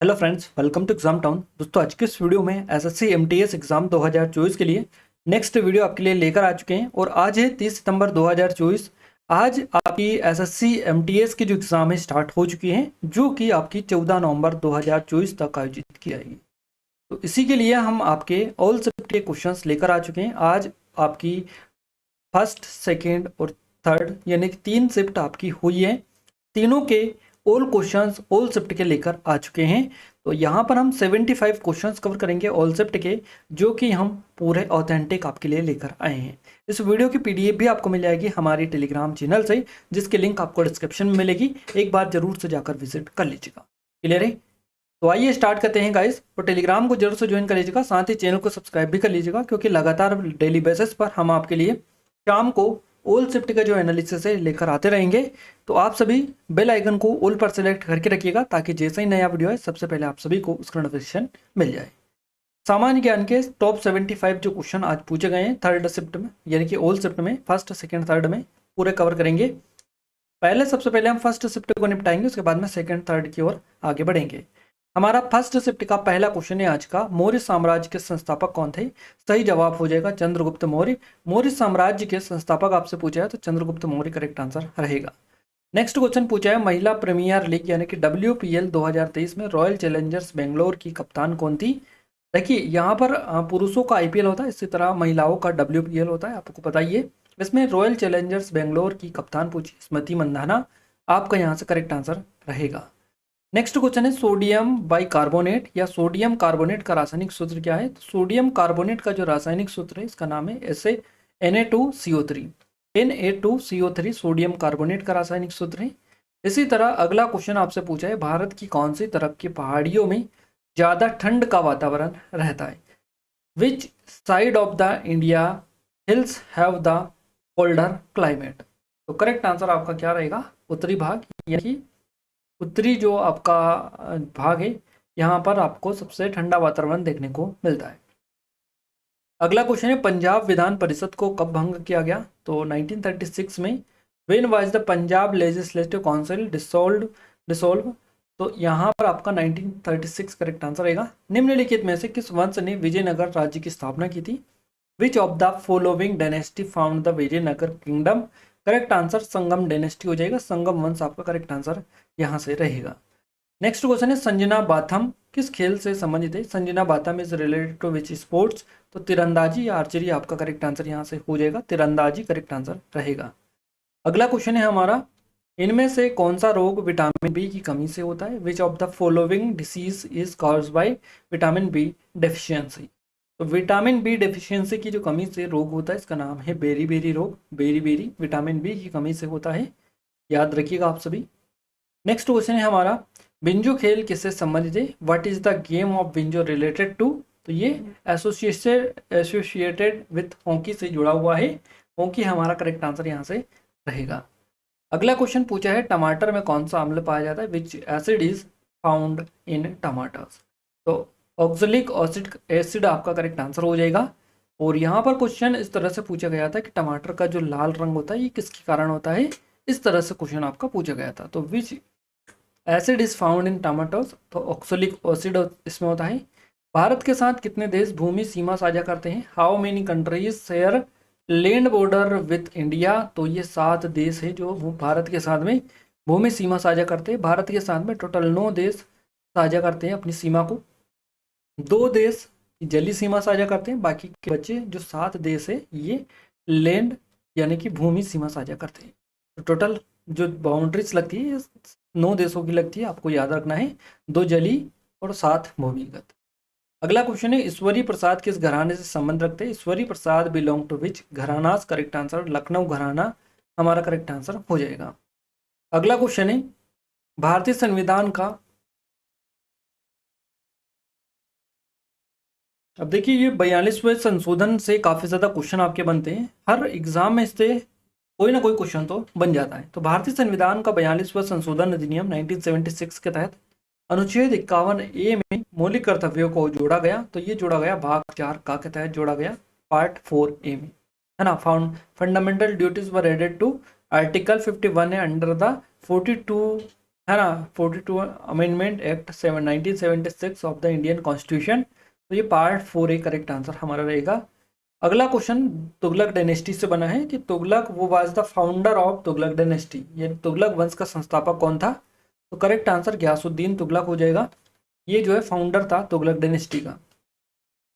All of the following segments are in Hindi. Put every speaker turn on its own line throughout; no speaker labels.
Hello friends, welcome to exam town. दोस्तों, आज के इस वीडियो में एसएससी एमटीएस एग्जाम 2024 के लिए नेक्स्ट वीडियो आपके लिए लेकर आ चुके हैं और आज है 30 सितंबर 2024। आज आपकी एसएससी एमटीएस की जो एग्ज़ाम है स्टार्ट हो चुकी हैं, जो कि आपकी 14 नवंबर 2024 तक आयोजित की जाएगी। तो इसी के लिए हम आपके ऑल सब्जेक्ट के क्वेश्चंस लेकर आ चुके हैं। आज आपकी फर्स्ट, सेकेंड और थर्ड यानी कि 3 शिफ्ट आपकी हुई है। तीनों के ऑल क्वेश्चंस ऑल शिफ्ट के लेकर आ चुके हैं। तो यहाँ पर हम 75 क्वेश्चंस कवर करेंगे ऑल शिफ्ट के, जो कि हम पूरे ऑथेंटिक आपके लिए लेकर आए हैं। इस वीडियो की पीडीएफ भी आपको मिल जाएगी हमारी टेलीग्राम चैनल से, जिसकी लिंक आपको डिस्क्रिप्शन में मिलेगी। एक बार जरूर से जाकर विजिट कर लीजिएगा। क्लियर है? तो आइए स्टार्ट करते हैं गाइस। तो टेलीग्राम को जरूर से ज्वाइन कर लीजिएगा, साथ ही चैनल को सब्सक्राइब भी कर लीजिएगा, क्योंकि लगातार डेली बेसिस पर हम आपके लिए शाम को ऑल शिफ्ट का जो एनालिसिस है लेकर आते रहेंगे। तो आप सभी बेल आइकन को ऑल पर सेलेक्ट करके रखिएगा, ताकि जैसे ही नया वीडियो है सबसे पहले आप सभी को उसका नोटिफिकेशन मिल जाए। सामान्य ज्ञान के टॉप 75 जो क्वेश्चन आज पूछे गए हैं थर्ड शिफ्ट में, यानी कि ऑल शिफ्ट में, फर्स्ट सेकेंड थर्ड में पूरे कवर करेंगे। सबसे पहले हम फर्स्ट शिफ्ट को निपटाएंगे, उसके बाद में सेकेंड थर्ड की ओर आगे बढ़ेंगे। हमारा फर्स्ट शिफ्ट का पहला क्वेश्चन है आज का, मौर्य साम्राज्य के संस्थापक कौन थे? सही जवाब हो जाएगा चंद्रगुप्त मौर्य। मौर्य साम्राज्य के संस्थापक आपसे पूछा है तो चंद्रगुप्त मौर्य करेक्ट आंसर रहेगा। नेक्स्ट क्वेश्चन पूछा है, महिला प्रीमियर लीग यानी कि WPL 2023 में रॉयल चैलेंजर्स बेंगलोर की कप्तान कौन थी? देखिए, यहाँ पर पुरुषों का IPL होता है, इसी तरह महिलाओं का WPL होता है, आपको पता ही है। इसमें रॉयल चैलेंजर्स बेंगलोर की कप्तान पूछी स्मृति मंधाना, आपका यहाँ से करेक्ट आंसर रहेगा। नेक्स्ट क्वेश्चन है, सोडियम बाइकार्बोनेट या सोडियम कार्बोनेट का रासायनिक सूत्र क्या है? तो सोडियम कार्बोनेट का जो रासायनिक सूत्र है इसका नाम है Na2CO3। Na2CO3 सोडियम कार्बोनेट का रासायनिक सूत्र है। इसी तरह अगला क्वेश्चन आपसे पूछा है, भारत की कौन सी तरफ की पहाड़ियों में ज़्यादा ठंड का वातावरण रहता है? Which side of the India hills have the colder climate? तो करेक्ट आंसर आपका क्या रहेगा? उत्तरी भाग, यानी उत्तरी जो आपका भाग है, यहाँ पर आपको सबसे ठंडा वातावरण देखने को मिलता है। अगला क्वेश्चन है, पंजाब विधान परिषद को कब भंग किया गया? तो 1936 में। When was the Punjab legislative council dissolve? तो यहाँ पर आपका 1936 करेक्ट आंसर रहेगा। निम्नलिखित में से किस वंश ने विजयनगर राज्य की स्थापना की थी? Which of the following dynasty found the Vijayanagara kingdom? Correct answer Sangam dynasty हो जाएगा। संगम वंश आपका करेक्ट आंसर यहाँ से रहेगा। नेक्स्ट क्वेश्चन है, संजना बाथम किस खेल से संबंधित है? Sanjana Batham is related to which sports? तो तीरंदाजी या आर्चरी आपका करेक्ट आंसर यहाँ से हो जाएगा। तीरंदाजी करेक्ट आंसर रहेगा। अगला क्वेश्चन है हमारा, इनमें से कौन सा रोग विटामिन बी की कमी से होता है? Which of the following disease is caused by vitamin B deficiency? तो विटामिन बी डेफिशिएंसी की जो कमी से रोग होता है इसका नाम है बेरी रोग। बेरी विटामिन बी की कमी से होता है, याद रखिएगा आप सभी। नेक्स्ट क्वेश्चन है हमारा, बिंजो खेल किससे संबंधित है? What is the game of bingo related to? तो ये एसोसिएटेड विथ हॉकी से जुड़ा हुआ है। हॉकी हमारा करेक्ट आंसर यहाँ से रहेगा। अगला क्वेश्चन पूछा है, टमाटर में कौन सा अम्ल पाया जाता है? Which acid is found in tomatoes? तो ऑक्जेलिक एसिड आपका करेक्ट आंसर हो जाएगा। और यहाँ पर क्वेश्चन इस तरह से पूछा गया था कि टमाटर का जो लाल रंग होता है ये किसके कारण होता है? इस तरह से क्वेश्चन आपका पूछा गया था। तो विच acid is found in tomatoes? तो ऑक्सोलिक एसिड इसमें होता है। भारत के साथ कितने देश भूमि सीमा साझा करते हैं? How many countries share land border with India? तो ये 7 देश है जो भारत के साथ में भूमि सीमा साझा करते हैं। भारत के साथ में टोटल 9 देश साझा करते हैं अपनी सीमा को। 2 देश जली सीमा साझा करते हैं, बाकी के बच्चे जो 7 देश है ये लैंड यानी कि भूमि सीमा साझा करते हैं। तो टोटल जो बाउंड्रीज लगती है 9 देशों की लगती है, आपको याद रखना है। 2 जली और 7 भूमिगत। अगला क्वेश्चन है, ईश्वरी प्रसाद किस घराने से संबंध रखते हैं? Ishwari Prasad belong to which gharanas? Correct answer Lucknow gharana हमारा करेक्ट आंसर हो जाएगा। अगला क्वेश्चन है, भारतीय संविधान का, अब देखिए ये 42वें संशोधन से काफ़ी ज़्यादा क्वेश्चन आपके बनते हैं, हर एग्जाम में इससे कोई ना कोई क्वेश्चन तो बन जाता है। तो भारतीय संविधान का 42वां संशोधन अधिनियम 1976 के तहत अनुच्छेद 51A में मौलिक कर्तव्यों को जोड़ा गया। तो ये जोड़ा गया भाग 4 का के तहत जोड़ा गया, पार्ट 4A में, है ना। Fundamental duties were added to article 51 है अंडर द 42 है ना, 42 amendment act 1976 of the Indian constitution. तो ये पार्ट 4A करेक्ट आंसर हमारा रहेगा। अगला क्वेश्चन तुगलक डायनेस्टी से बना है कि तुगलक वो was the founder of Tughlaq dynasty, ये तुगलक वंश का संस्थापक कौन था? तो करेक्ट आंसर गयासुद्दीन तुगलक हो जाएगा। ये जो है फाउंडर था तुगलक डायनेस्टी का।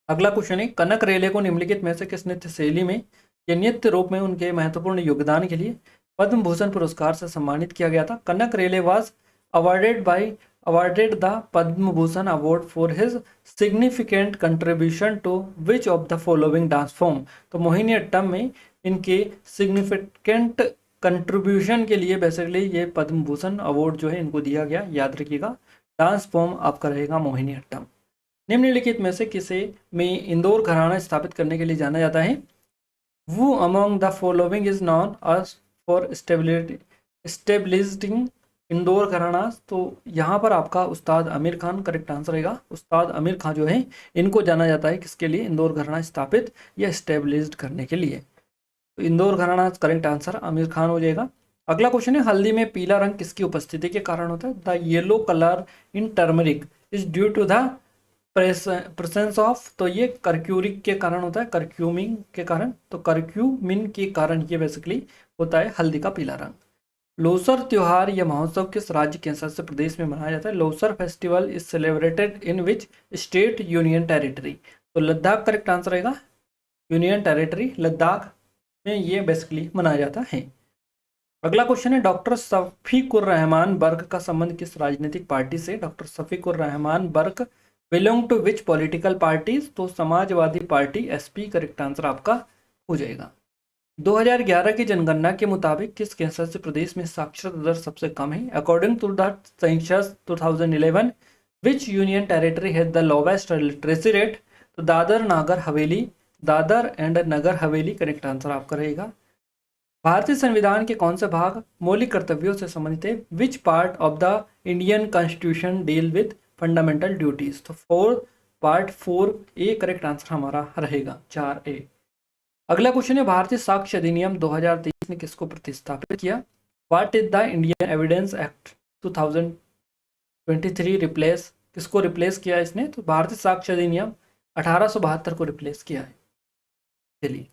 अगला क्वेश्चन है कनक रेले को निम्नलिखित में से किस नृत्य शैली में या नृत्य रूप में उनके महत्वपूर्ण योगदान के लिए पद्म भूषण पुरस्कार से सम्मानित किया गया था? कनक रेले was awarded the Padma Bhushan Award for his significant contribution to which of the following dance form? तो मोहिनीअट्टम में इनके सिग्निफिकेंट कंट्रीब्यूशन के लिए बेसिकली ये पद्म भूषण अवार्ड जो है इनको दिया गया, याद रखिएगा। डांस फॉर्म आपका रहेगा मोहिनीअट्टम। निम्नलिखित में से किसे में इंदौर घराना स्थापित करने के लिए जाना जाता है? Who among the following is known as for establishing Indore घराना? तो यहाँ पर आपका उस्ताद आमिर खान करेक्ट आंसर रहेगा। उस्ताद आमिर खान जो है इनको जाना जाता है किसके लिए? इंदौर घराना स्थापित या एस्टेब्लिश्ड करने के लिए। तो इंदौर घराना करेक्ट आंसर आमिर खान हो जाएगा। अगला क्वेश्चन है हल्दी में पीला रंग किसकी उपस्थिति के कारण होता है? The yellow colour in turmeric is due to the presence of, तो ये कर्क्यूरिक के कारण होता है, कर्क्यूमिन के कारण। तो कर्क्यूमिन के कारण ये बेसिकली होता है हल्दी का पीला रंग। लोसर त्योहार या महोत्सव किस राज्य के शासित प्रदेश में मनाया जाता है? Losar festival is celebrated in which state union territory? तो लद्दाख करेक्ट आंसर रहेगा। यूनियन टेरिटरी लद्दाख में ये बेसिकली मनाया जाता है। अगला क्वेश्चन है डॉक्टर शफीकुर रहमान बर्क का संबंध किस राजनीतिक पार्टी से? Doctor Shafiqur Rahman Barq belong to which political parties? तो Samajwadi party SP correct answer आपका हो जाएगा। 2011 की जनगणना के मुताबिक किस केंद्रशासित प्रदेश में साक्षरता दर सबसे कम है? According to the census 2011 which union territory has the lowest literacy rate? तो Dadra Nagar Haveli, Dadar and Nagar Haveli correct answer आपका रहेगा। भारतीय संविधान के कौन से भाग मौलिक कर्तव्यों से संबंधित है? विच part of the Indian constitution deal with fundamental duties? तो पार्ट 4A करेक्ट आंसर हमारा रहेगा 4A। अगला क्वेश्चन है भारतीय साक्ष्य अधिनियम 2023 ने किसको प्रतिस्थापित किया? What is the Indian evidence act 2023 replace, किसको रिप्लेस किया इसने? तो भारतीय साक्ष्य अधिनियम 1872 को रिप्लेस किया है। चलिए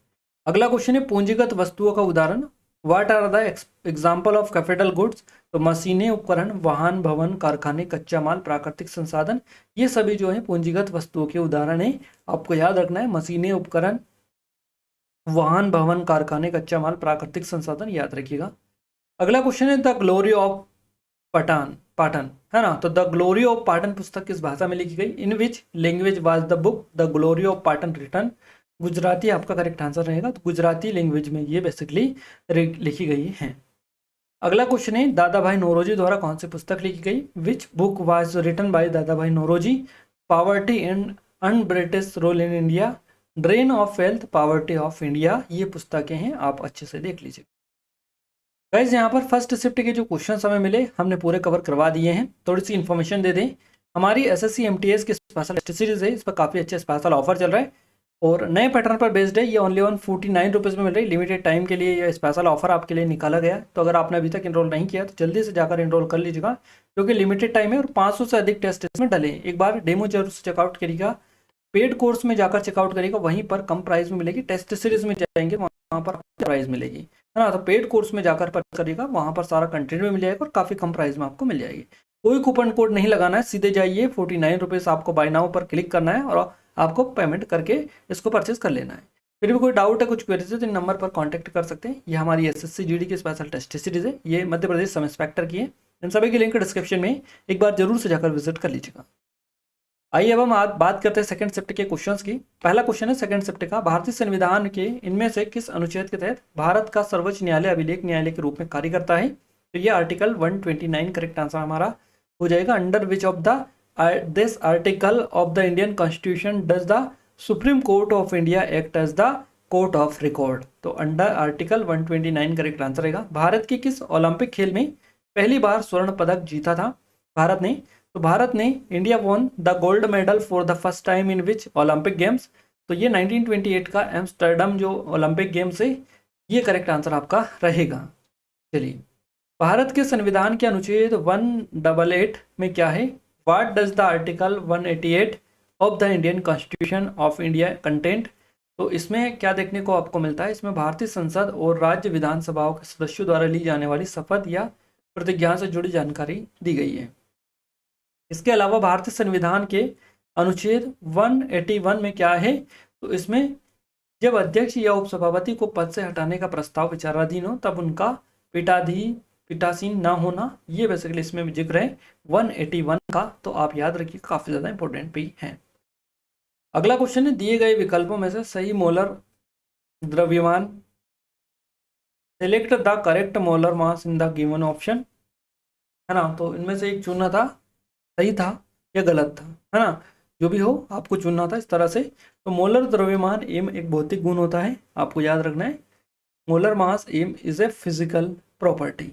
अगला क्वेश्चन है पूंजीगत वस्तुओं का उदाहरण। What are the example of capital goods? तो मशीनें, उपकरण, वाहन, भवन, कारखाने, कच्चा माल, प्राकृतिक संसाधन, ये सभी जो है पूंजीगत वस्तुओं के उदाहरण है। आपको याद रखना है मशीनें, उपकरण, वाहन, भवन, कारखाने, कच्चा माल, प्राकृतिक संसाधन, याद रखिएगा। अगला क्वेश्चन है द ग्लोरी ऑफ पाटन, है ना। तो द ग्लोरी ऑफ पाटन पुस्तक किस भाषा में लिखी गई? In which language was the book the glory of Patan written? Gujarati आपका करेक्ट आंसर रहेगा। तो गुजराती लैंग्वेज में ये बेसिकली लिखी गई है। अगला क्वेश्चन है दादा भाई नौरोजी द्वारा कौन सी पुस्तक लिखी गई? Which book was written by Dadabhai Naoroji? Poverty and un British rule in India, drain of wealth, poverty of India, ये पुस्तकें हैं, आप अच्छे से देख लीजिए। गाइस यहाँ पर फर्स्ट शिफ्ट के जो क्वेश्चन हमें मिले हमने पूरे कवर करवा दिए हैं। थोड़ी सी इन्फॉर्मेशन दे दें, हमारी एसएससी एमटीएस की स्पेशल टेस्ट सीरीज है, इस पर काफ़ी अच्छे स्पेशल ऑफर चल रहा है और नए पैटर्न पर बेस्ड है। ये ओनली ऑन 49 रुपीज़ में मिल रही है। लिमिटेड टाइम के लिए ये स्पेशल ऑफर आपके लिए निकाला गया। तो अगर आपने अभी तक इनरोल नहीं किया तो जल्दी से जाकर इनरोल कर लीजिएगा, क्योंकि लिमिटेड टाइम है और 500 से अधिक टेस्ट इसमें डले। एक बार डेमो जरूर से चेकआउट करिएगा, पेड कोर्स में जाकर चेकआउट करिएगा, वहीं पर कम प्राइस में मिलेगी। टेस्ट सीरीज में जाएंगे वहाँ पर प्राइस मिलेगी, है ना। तो पेड कोर्स में जाकर परचेज करिएगा, वहाँ पर सारा कंटेंट भी मिल जाएगा और काफ़ी कम प्राइस में आपको मिल जाएगी। कोई कूपन कोड नहीं लगाना है, सीधे जाइए 49 रुपीज़ आपको बाय नाउ पर क्लिक करना है और आपको पेमेंट करके इसको परचेज कर लेना है। फिर भी कोई डाउट है, कुछ क्वेरीज है तो इन नंबर पर कांटेक्ट कर सकते हैं। ये हमारी एसएससी जीडी की स्पेशल टेस्ट सीरीज है, ये मध्य प्रदेश सब इंस्पेक्टर की है। इन सभी की लिंक डिस्क्रिप्शन में एक बार जरूर से जाकर विजिट कर लीजिएगा। आइए अब हम आज बात करते हैं सेकंड शिफ्ट के क्वेश्चंस की। पहला क्वेश्चन है सेकंड शिफ्ट का, भारतीय संविधान के इनमें से किस अनुच्छेद के तहत भारत का सर्वोच्च न्यायालय अभिलेख न्यायालय के रूप में कार्य करता है? तो ये आर्टिकल 129 करेक्ट आंसर हमारा हो जाएगा। Under which of the this article of the Indian constitution does the supreme court of India act as the court of record? तो अंडर आर्टिकल 129 करेक्ट आंसर रहेगा। भारत के किस ओलंपिक खेल में पहली बार स्वर्ण पदक जीता था भारत ने? तो भारत ने India won the gold medal for the first time in which Olympic games? तो ये 1928 का एम्स्टर्डम जो ओलंपिक गेम्स है, ये करेक्ट आंसर आपका रहेगा। चलिए भारत के संविधान के अनुच्छेद 188 में क्या है? What does the article 188 of the Indian constitution of India content? तो इसमें क्या देखने को आपको मिलता है? इसमें भारतीय संसद और राज्य विधानसभाओं के सदस्यों द्वारा ली जाने वाली शपथ या प्रतिज्ञा से जुड़ी जानकारी दी गई है। इसके अलावा भारतीय संविधान के अनुच्छेद 181 में क्या है? तो इसमें जब अध्यक्ष या उपसभापति को पद से हटाने का प्रस्ताव विचाराधीन हो तब उनका पीठासीन ना होना, ये बेसिकली इसमें जिक्र है 181 का। तो आप याद रखिए, काफी ज्यादा इंपॉर्टेंट भी है। अगला क्वेश्चन है, दिए गए विकल्पों में से सही मोलर द्रव्यमान, select the correct molar mass in the given option, है ना। तो इनमें से एक चुनना था, सही था या गलत था, है ना। जो भी हो आपको चुनना था इस तरह से। तो मोलर द्रव्यमान एम एक भौतिक गुण होता है, आपको याद रखना है। Molar mass M is a physical property.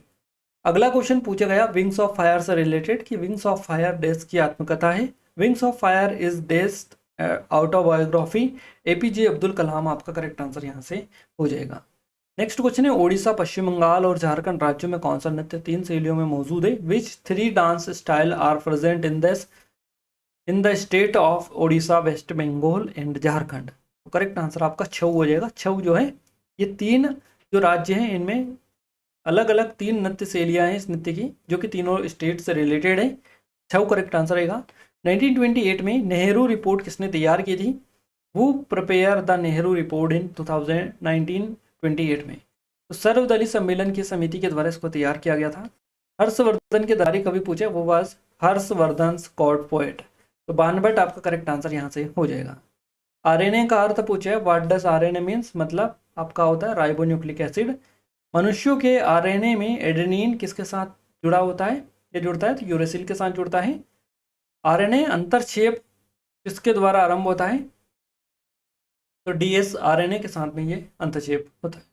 अगला क्वेश्चन पूछा गया विंग्स ऑफ फायर से रिलेटेड कि विंग्स ऑफ फायर डैश की आत्मकथा है। Wings of fire is dash autobiography APJ Abdul Kalam, आपका करेक्ट आंसर यहाँ से हो जाएगा। नेक्स्ट क्वेश्चन है, ओडिशा, पश्चिम बंगाल और झारखंड राज्यों में कौन सा नृत्य 3 शैलियों में मौजूद है? Which 3 dance style are present in the state of Odisha, West Bengal and Jharkhand? तो करेक्ट आंसर आपका छऊ हो जाएगा। छऊ जो है, ये 3 जो राज्य हैं इनमें अलग अलग 3 नृत्य शैलियाँ हैं इस नृत्य की, जो कि तीनों स्टेट से रिलेटेड है। छऊ करेक्ट आंसर रहेगा। 1928 में नेहरू रिपोर्ट किसने तैयार की थी? वो प्रिपेयर द नेहरू रिपोर्ट इन 1928 में। तो सर्वदलीय सम्मेलन की समिति के द्वारा इसको तैयार किया गया था। हर्षवर्धन के दारी कवि पूछे, वो वाज हर्षवर्धन कोर्ट पोएट। तो बानभट्ट आपका करेक्ट आंसर यहाँ से हो जाएगा। आरएनए का अर्थ पूछे, व्हाट डज आरएनए मीन्स, मतलब आपका होता है राइबोन्यूक्लिक एसिड। मनुष्यों के आरएनए में एडेनिन किसके साथ जुड़ा होता है? ये जुड़ता है तो यूरेसिल के साथ जुड़ता है। आरएनए अंतरक्षेप किसके द्वारा आरंभ होता है? तो डीएस आरएनए के साथ में ये अंतरक्षेप होता है।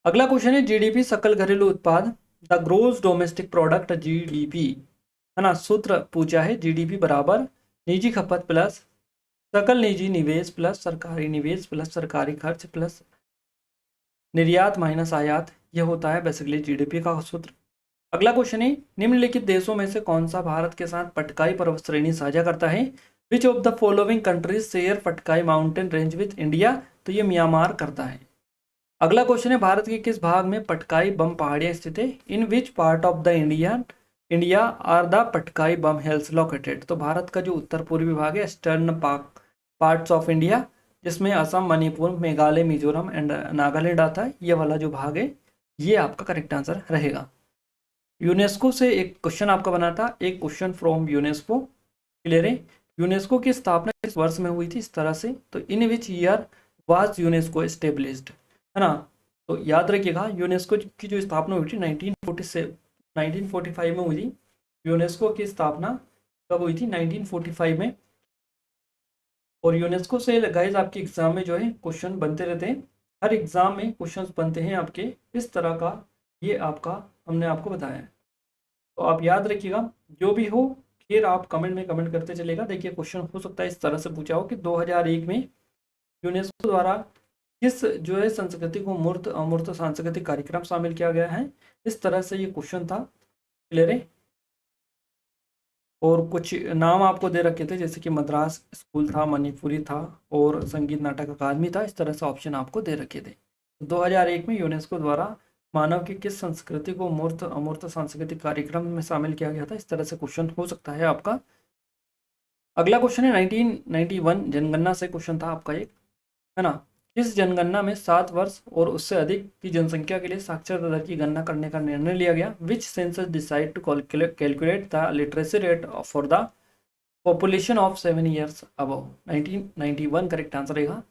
अगला क्वेश्चन है, जीडीपी सकल घरेलू उत्पाद, the gross domestic product GDP, है ना। सूत्र पूछा है, जीडीपी बराबर निजी खपत प्लस सकल निजी निवेश प्लस सरकारी निवेश प्लस सरकारी खर्च प्लस निर्यात माइनस आयात, ये होता है बेसिकली जीडीपी का सूत्र। अगला क्वेश्चन है, निम्नलिखित देशों में से कौन सा भारत के साथ पटकाई पर्वत श्रेणी साझा करता है? Which of the following countries share Patkai mountain range with India? तो ये म्यांमार करता है। अगला क्वेश्चन है, भारत के किस भाग में पटकाई बम पहाड़ियां स्थित है? In which part of the India are the Patkai Bum hills located? तो भारत का जो उत्तर पूर्वी भाग है, ईस्टर्न पार्ट्स ऑफ इंडिया, जिसमें असम, मणिपुर, मेघालय, मिजोरम एंड नागालैंड आता है, ये वाला जो भाग है ये आपका करेक्ट आंसर रहेगा। यूनेस्को से एक क्वेश्चन आपका बना था, एक क्वेश्चन फ्रॉम यूनेस्को, क्लियर है। यूनेस्को की स्थापना किस वर्ष में हुई थी इस तरह से? तो in which year was UNESCO established, है ना। तो याद रखिएगा, यूनेस्को की जो स्थापना हुई थी 1945 में हुई थी। यूनेस्को की स्थापना कब हुई थी? 1945 में। और यूनेस्को से गाइस आपके एग्जाम में जो है क्वेश्चन बनते रहते हैं, हर एग्जाम में क्वेश्चंस बनते हैं आपके इस तरह का, ये आपका हमने आपको बताया है। तो आप याद रखिएगा, जो भी हो फिर आप कमेंट में कमेंट करते चलेगा। देखिए क्वेश्चन हो सकता है इस तरह से पूछा हो कि 2001 में यूनेस्को द्वारा किस जो है संस्कृति को मूर्त अमूर्त सांस्कृतिक कार्यक्रम शामिल किया गया है, इस तरह से ये क्वेश्चन था, क्लियर है। और कुछ नाम आपको दे रखे थे, जैसे कि मद्रास स्कूल था, मणिपुरी था और संगीत नाटक अकादमी था, इस तरह से ऑप्शन आपको दे रखे थे। 2001 में यूनेस्को द्वारा मानव की किस संस्कृति को मूर्त अमूर्त सांस्कृतिक कार्यक्रम में शामिल किया गया था, इस तरह से क्वेश्चन हो सकता है आपका। अगला क्वेश्चन है 1991 जनगणना से क्वेश्चन था आपका एक, है ना। इस जनगणना में 7 वर्ष और उससे अधिक की जनसंख्या के लिए साक्षरता दर की गणना करने का निर्णय लिया गया। Which census decided to calculate the literacy rate for the population of 7 years above? 1991 correct answer रहेगा।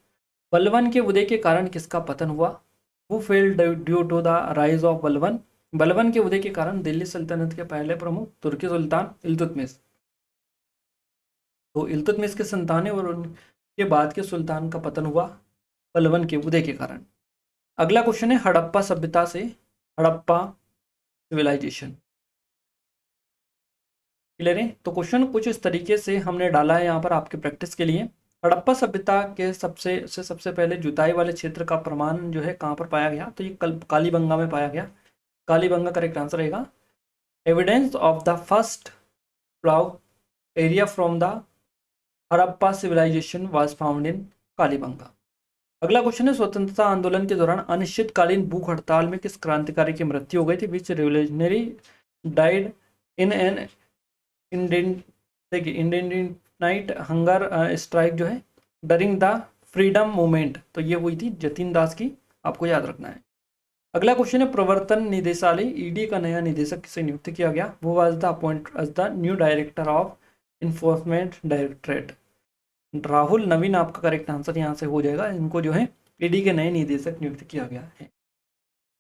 बलबन के उदय के कारण किसका पतन हुआ? Who fell due to the rise of Balban? Balban के उदय के कारण दिल्ली सल्तनत के पहले प्रमुख तुर्की सुल्तान इल्तुतमिश, तो इल्तुतमिश के संतान है और उनके बाद के सुल्तान का पतन हुआ बलबन के उदय के कारण। अगला क्वेश्चन है, हड़प्पा सभ्यता से हड़प्पा सिविलाइजेशन, क्लियर है। तो क्वेश्चन कुछ इस तरीके से हमने डाला है यहाँ पर आपके प्रैक्टिस के लिए। हड़प्पा सभ्यता के सबसे पहले जुताई वाले क्षेत्र का प्रमाण जो है कहाँ पर पाया गया? तो ये कालीबंगा में पाया गया। कालीबंगा करेक्ट आंसर रहेगा। Evidence of the first plough area from the Harappa civilisation was found in Kalibangan. अगला क्वेश्चन है, स्वतंत्रता आंदोलन के दौरान अनिश्चितकालीन भूख हड़ताल में किस क्रांतिकारी की मृत्यु हो गई थी? Which revolutionary died in an indent hunger strike जो है डरिंग द फ्रीडम मूवमेंट, तो ये हुई थी जतिन दास की, आपको याद रखना है। अगला क्वेश्चन है, प्रवर्तन निदेशालय ईडी का नया निदेशक किसे नियुक्त किया गया? वो was the appoint as the new director of enforcement directorate. Rahul Naveen आपका करेक्ट आंसर यहाँ से हो जाएगा। इनको जो है ईडी के नए निदेशक नियुक्त किया गया है।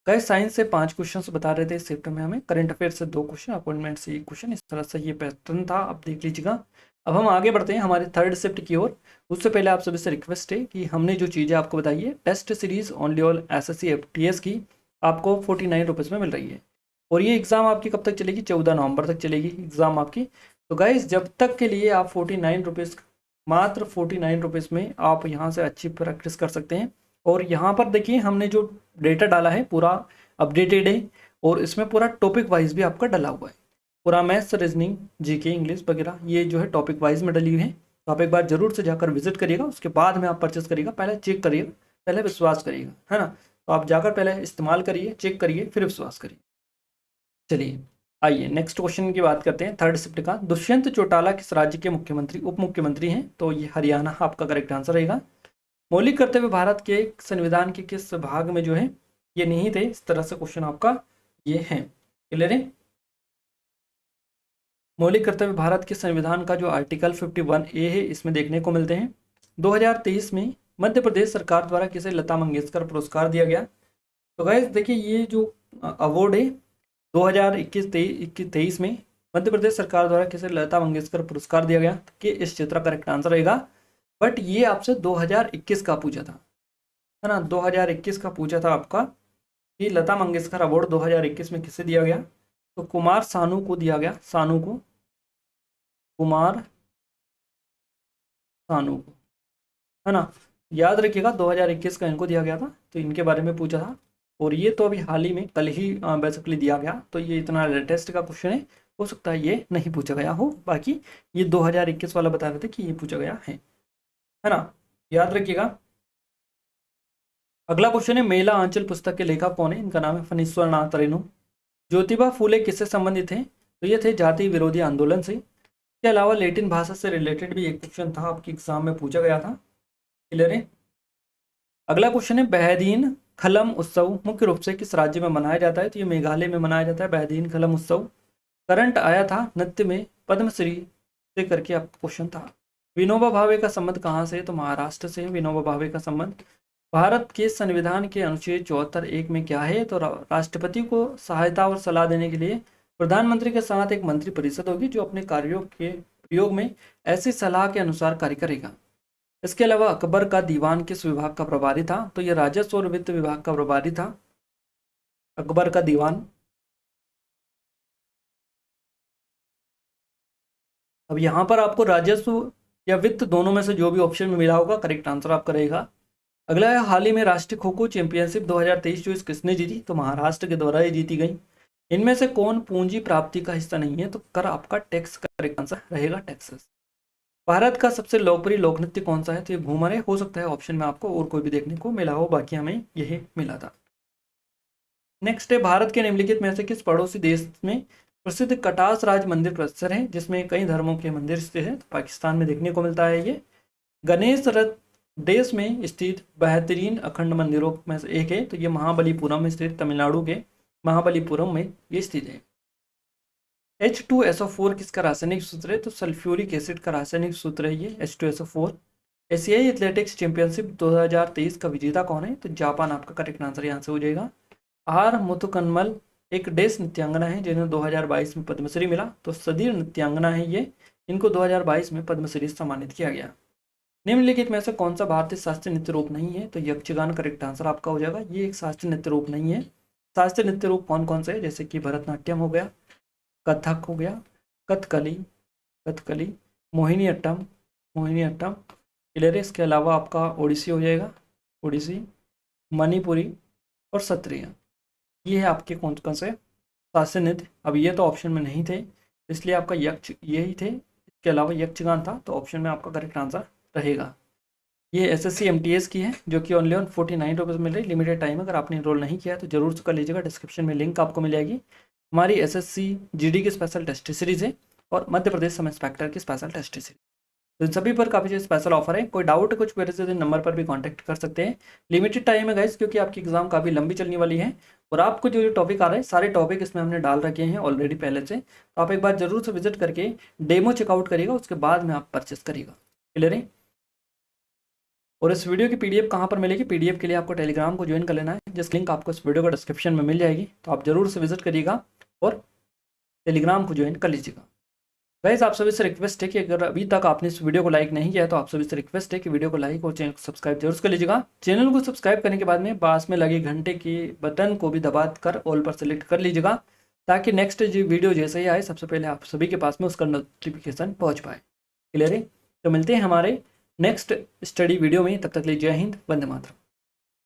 गए साइंस से 5 क्वेश्चन बता रहे थे इस शिफ्ट में हमें, करंट अफेयर से 2 क्वेश्चन, अपॉइंटमेंट से 1 क्वेश्चन, इस तरह से ये पैटर्न था, आप देख लीजिएगा। अब हम आगे बढ़ते हैं हमारे थर्ड शिफ्ट की ओर। उससे पहले आप सभी से रिक्वेस्ट है कि हमने जो चीज़ें आपको बताई है, test series only all SSC FTS की आपको 49 रुपीज़ में मिल रही है। और ये एग्ज़ाम आपकी कब तक चलेगी? 14 नवंबर तक चलेगी एग्ज़ाम आपकी। तो गाइस जब तक के लिए आप 49 रुपीज़, मात्र 49 रुपीज़ में आप यहाँ से अच्छी प्रैक्टिस कर सकते हैं। और यहाँ पर देखिए हमने जो डेटा डाला है पूरा अपडेटेड है, और इसमें पूरा टॉपिक वाइज भी आपका डाला हुआ है, पूरा मैथ्स, रीजनिंग, जीके, इंग्लिश वगैरह ये जो है टॉपिक वाइज में डली हुई है। तो आप एक बार जरूर से जाकर विजिट करिएगा, उसके बाद में आप परचेस करिएगा। पहले चेक करिएगा, पहले विश्वास करिएगा, है ना। तो आप जाकर पहले इस्तेमाल करिए, चेक करिए, फिर विश्वास करिए। चलिए आइए नेक्स्ट क्वेश्चन की बात करते हैं, थर्ड शिफ्ट का। दुष्यंत चौटाला किस राज्य के मुख्यमंत्री उप मुख्यमंत्री हैं? तो ये हरियाणा आपका करेक्ट आंसर रहेगा। मौलिक कर्तव्य भारत के संविधान के किस भाग में जो है ये निहित है? इस तरह से क्वेश्चन आपका ये है, क्लियर है। मौलिक कर्तव्य भारत के संविधान का जो आर्टिकल 51A है इसमें देखने को मिलते हैं। 2023 में मध्य प्रदेश सरकार द्वारा किसे लता मंगेशकर पुरस्कार दिया गया? तो गाइस देखिए ये जो अवार्ड है 2021-23 में मध्य प्रदेश सरकार द्वारा किसे लता मंगेशकर पुरस्कार दिया गया कि इस क्षेत्र का करेक्ट आंसर रहेगा। बट ये आपसे 2021 का पूछा था, है ना, 2021 का पूछा था आपका कि लता मंगेशकर अवार्ड 2021 में किसे दिया गया? तो कुमार सानू को दिया गया, सानू को, कुमार सानू को, है ना, याद रखिएगा 2021 का इनको दिया गया था, तो इनके बारे में पूछा था। और ये तो अभी हाल ही में कल ही बेसिकली दिया गया, तो ये इतना लेटेस्ट का क्वेश्चन है, हो सकता है ये नहीं पूछा गया हो, बाकी ये 2021 वाला बता रहे थे कि ये पूछा गया है ना, याद रखिएगा। अगला क्वेश्चन है, मेला आंचल पुस्तक के लेखक कौन है? इनका नाम है फणीश्वर नाथ रेणु। ज्योतिबा फूले किससे संबंधित हैं? तो ये थे जाति विरोधी आंदोलन से। इसके अलावा लैटिन भाषा से रिलेटेड भी एक क्वेश्चन था, आपके एग्जाम में पूछा गया था, क्लियर है। अगला क्वेश्चन है, बेहदीन खलम उत्सव मुख्य रूप से किस राज्य में मनाया जाता है? तो ये मेघालय में मनाया जाता है बेहदीन खलम उत्सव। करंट आया था नृत्य में पद्मश्री से करके आपका क्वेश्चन था। विनोबा भावे का संबंध कहाँ से है? तो महाराष्ट्र से है विनोबा भावे का संबंध। भारत के संविधान के अनुच्छेद 74(1) में क्या है? तो राष्ट्रपति को सहायता और सलाह देने के लिए प्रधानमंत्री के साथ एक मंत्री परिषद होगी जो अपने कार्यों के प्रयोग में ऐसी सलाह के अनुसार कार्य करेगा। इसके अलावा अकबर का दीवान किस विभाग का प्रभारी था? तो यह राजस्व और वित्त विभाग का प्रभारी था, अकबर का दीवान। अब यहाँ पर आपको राजस्व या वित्त दोनों में से जो भी ऑप्शन में मिला होगा करेक्ट आंसर आपका रहेगा। अगला है, हाल ही में राष्ट्रीय खो खो चैंपियनशिप 2023-24 किसने जीती? तो महाराष्ट्र के द्वारा ये जीती गई। इनमें से कौन पूंजी प्राप्ति का हिस्सा नहीं है? तो कर आपका टैक्स का करेक्ट आंसर रहेगा, टैक्सेस। भारत का सबसे लोकप्रिय लोक नृत्य कौन सा है? तो ये घूमर है, हो सकता है ऑप्शन में आपको और कोई भी देखने को मिला हो, बाकी हमें यही मिला था। नेक्स्ट है, भारत के निम्नलिखित में से किस पड़ोसी देश में प्रसिद्ध कटास राज मंदिर प्रसिद्ध है जिसमें कई धर्मों के मंदिर स्थित है? तो पाकिस्तान में देखने को मिलता है ये। गणेश रथ देश में स्थित बेहतरीन अखंड मंदिरों में से एक है, तो ये महाबलीपुरम में स्थित, तमिलनाडु के महाबलीपुरम में ये स्थित है। H2SO4 किसका रासायनिक सूत्र है? तो सल्फ्यूरिक एसिड का रासायनिक सूत्र है ये H2SO4। एशियाई एथलेटिक्स चैंपियनशिप 2023 का विजेता कौन है? तो जापान आपका करेक्ट आंसर यहाँ से हो जाएगा। आर मुथुकन्मल एक देश नृत्यांगना है जिन्हें 2022 में पद्मश्री मिला, तो सदीर नृत्यांगना है ये, इनको 2022 में पद्मश्री सम्मानित किया गया। निम्नलिखित में से कौन सा भारतीय शास्त्रीय नृत्य रूप नहीं है? तो यक्षगान करेक्ट आंसर आपका हो जाएगा, ये एक शास्त्रीय नृत्य रूप नहीं है। शास्त्रीय नृत्य रूप कौन कौन से है? जैसे कि भरतनाट्यम हो गया, कथक हो गया, कथकली, मोहिनी अट्टम, क्लियर है। इसके अलावा आपका ओडिसी हो जाएगा, ओडिसी, मणिपुरी और सत्रिय। ये है आपके कौन कौन से शासनिध। अब ये तो ऑप्शन में नहीं थे, इसलिए आपका यक्ष यही थे, इसके अलावा यक्षगान था, तो ऑप्शन में आपका करेक्ट आंसर रहेगा। ये एसएससी एमटीएस की है, जो कि ओनली ऑन 49 रुपीज़ मिल रही, लिमिटेड टाइम। अगर आपने इनरोल नहीं किया है तो जरूर से कर लीजिएगा, डिस्क्रिप्शन में लिंक आपको मिल जाएगी। हमारी एसएससी जीडी की स्पेशल टेस्ट सीरीज है और मध्य प्रदेश सब इंस्पेक्टर की स्पेशल टेस्ट सीरीज, तो इन सभी पर काफ़ी स्पेशल ऑफर है। कोई डाउट कुछ मेरे से नंबर पर भी कांटेक्ट कर सकते हैं। लिमिटेड टाइम है गाइस, क्योंकि आपकी एग्जाम काफ़ी लंबी चलने वाली है और आपको जो टॉपिक आ रहा है सारे टॉपिक इसमें हमने डाल रखे हैं ऑलरेडी पहले से, तो आप एक बार जरूर से विजिट करके डेमो चेकआउट करिएगा, उसके बाद में आप परचेस करिएगा। क्लियर है। और इस वीडियो की पीडीएफ कहाँ पर मिलेगी? पीडीएफ के लिए आपको टेलीग्राम को ज्वाइन कर लेना है, जिस लिंक आपको इस वीडियो का डिस्क्रिप्शन में मिल जाएगी, तो आप जरूर से विजिट करिएगा और टेलीग्राम को ज्वाइन कर लीजिएगा। गाइस आप सभी से रिक्वेस्ट है कि अगर अभी तक आपने इस वीडियो को लाइक नहीं किया है तो आप सभी से रिक्वेस्ट है कि वीडियो को लाइक और चैनल को सब्सक्राइब जरूर कर लीजिएगा। चैनल को सब्सक्राइब करने के बाद में पास में लगे घंटे के बटन को भी दबा कर ऑल पर सेलेक्ट कर लीजिएगा, ताकि नेक्स्ट वीडियो जैसे ही आए सबसे पहले आप सभी के पास में उसका नोटिफिकेशन पहुँच पाए। क्लियर है। तो मिलते हैं हमारे नेक्स्ट स्टडी वीडियो में, तब तक के लिए जय हिंद, वंदे मातरम।